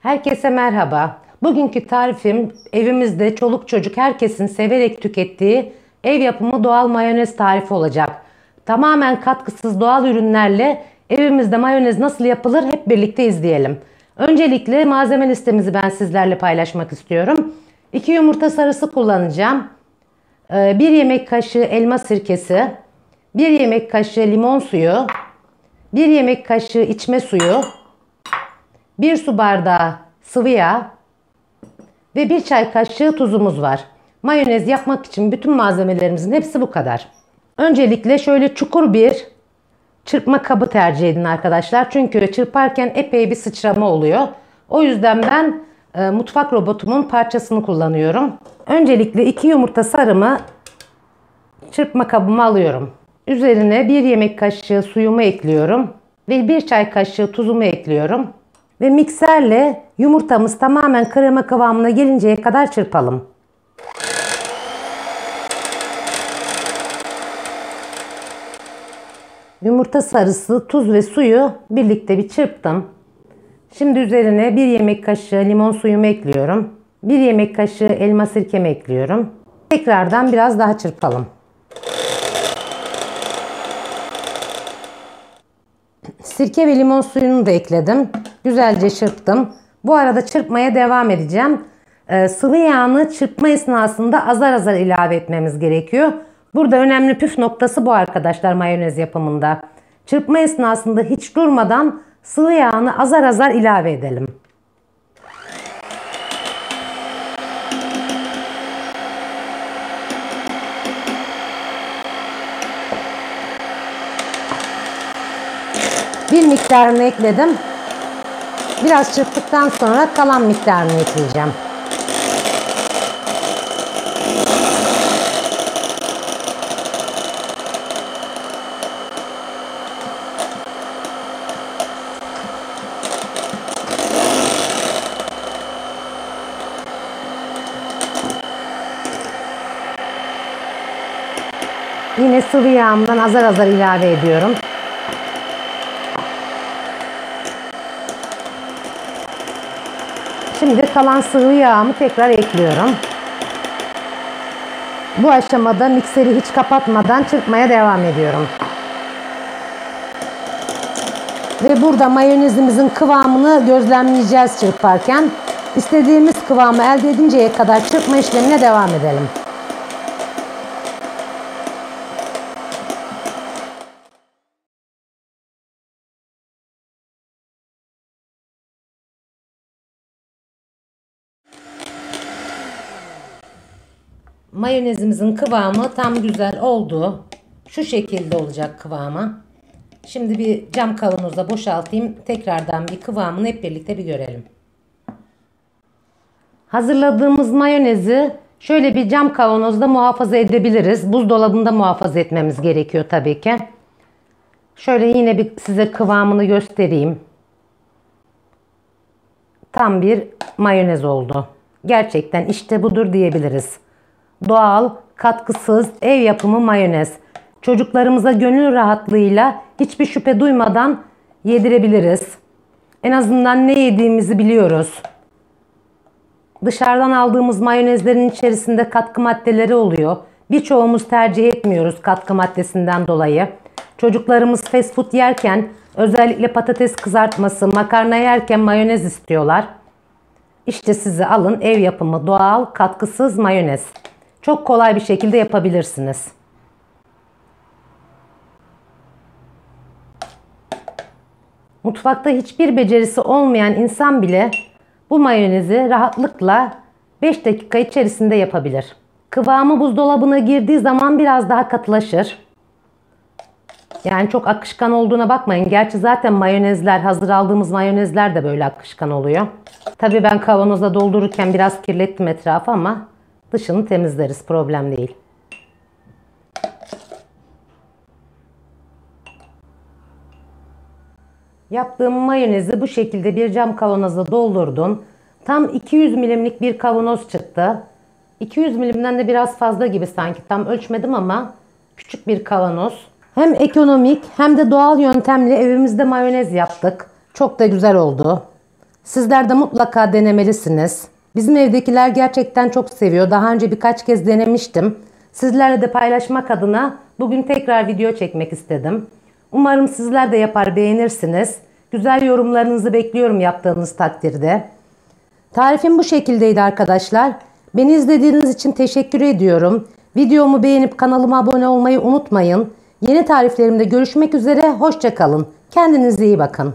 Herkese merhaba. Bugünkü tarifim evimizde çoluk çocuk herkesin severek tükettiği ev yapımı doğal mayonez tarifi olacak. Tamamen katkısız doğal ürünlerle evimizde mayonez nasıl yapılır hep birlikte izleyelim. Öncelikle malzeme listemizi ben sizlerle paylaşmak istiyorum. 2 yumurta sarısı kullanacağım. 1 yemek kaşığı elma sirkesi, 1 yemek kaşığı limon suyu, 1 yemek kaşığı içme suyu, 1 su bardağı sıvı yağ ve 1 çay kaşığı tuzumuz var. Mayonez yapmak için bütün malzemelerimizin hepsi bu kadar. Öncelikle şöyle çukur bir çırpma kabı tercih edin arkadaşlar. Çünkü çırparken epey bir sıçrama oluyor. O yüzden ben mutfak robotumun parçasını kullanıyorum. Öncelikle 2 yumurta sarımı çırpma kabıma alıyorum. Üzerine 1 yemek kaşığı suyumu ekliyorum ve 1 çay kaşığı tuzumu ekliyorum. Ve mikserle yumurtamız tamamen krema kıvamına gelinceye kadar çırpalım. Yumurta sarısı, tuz ve suyu birlikte bir çırptım. Şimdi üzerine 1 yemek kaşığı limon suyumu ekliyorum. 1 yemek kaşığı elma sirkemi ekliyorum. Tekrardan biraz daha çırpalım. Sirke ve limon suyunu da ekledim. Güzelce çırptım. Bu arada çırpmaya devam edeceğim. Sıvı yağını çırpma esnasında azar azar ilave etmemiz gerekiyor. Burada önemli püf noktası bu arkadaşlar mayonez yapımında. Çırpma esnasında hiç durmadan sıvı yağını azar azar ilave edelim. Bir miktarını ekledim. Biraz çırptıktan sonra kalan miktarını ekleyeceğim. Yine sıvı yağımdan azar azar ilave ediyorum. Şimdi kalan sıvı yağımı tekrar ekliyorum. Bu aşamada mikseri hiç kapatmadan çırpmaya devam ediyorum. Ve burada mayonezimizin kıvamını gözlemleyeceğiz çırparken. İstediğimiz kıvamı elde edinceye kadar çırpma işlemine devam edelim. Mayonezimizin kıvamı tam güzel oldu. Şu şekilde olacak kıvamı. Şimdi bir cam kavanoza boşaltayım. Tekrardan bir kıvamını hep birlikte bir görelim. Hazırladığımız mayonezi şöyle bir cam kavanozda muhafaza edebiliriz. Buzdolabında muhafaza etmemiz gerekiyor tabii ki. Şöyle yine bir size kıvamını göstereyim. Tam bir mayonez oldu. Gerçekten işte budur diyebiliriz. Doğal, katkısız, ev yapımı mayonez. Çocuklarımıza gönül rahatlığıyla hiçbir şüphe duymadan yedirebiliriz. En azından ne yediğimizi biliyoruz. Dışarıdan aldığımız mayonezlerin içerisinde katkı maddeleri oluyor. Birçoğumuz tercih etmiyoruz katkı maddesinden dolayı. Çocuklarımız fast food yerken özellikle patates kızartması, makarna yerken mayonez istiyorlar. İşte size alın ev yapımı doğal, katkısız mayonez. Çok kolay bir şekilde yapabilirsiniz. Mutfakta hiçbir becerisi olmayan insan bile bu mayonezi rahatlıkla 5 dakika içerisinde yapabilir. Kıvamı buzdolabına girdiği zaman biraz daha katılaşır. Yani çok akışkan olduğuna bakmayın. Gerçi zaten mayonezler, hazır aldığımız mayonezler de böyle akışkan oluyor. Tabii ben kavanoza doldururken biraz kirlettim etrafı ama dışını temizleriz. Problem değil. Yaptığım mayonezi bu şekilde bir cam kavanoza doldurdum. Tam 200 milimlik bir kavanoz çıktı. 200 milimden de biraz fazla gibi sanki. Tam ölçmedim ama küçük bir kavanoz. Hem ekonomik hem de doğal yöntemle evimizde mayonez yaptık. Çok da güzel oldu. Sizler de mutlaka denemelisiniz. Bizim evdekiler gerçekten çok seviyor. Daha önce birkaç kez denemiştim. Sizlerle de paylaşmak adına bugün tekrar video çekmek istedim. Umarım sizler de yapar beğenirsiniz. Güzel yorumlarınızı bekliyorum yaptığınız takdirde. Tarifim bu şekildeydi arkadaşlar. Beni izlediğiniz için teşekkür ediyorum. Videomu beğenip kanalıma abone olmayı unutmayın. Yeni tariflerimde görüşmek üzere. Hoşça kalın. Kendinize iyi bakın.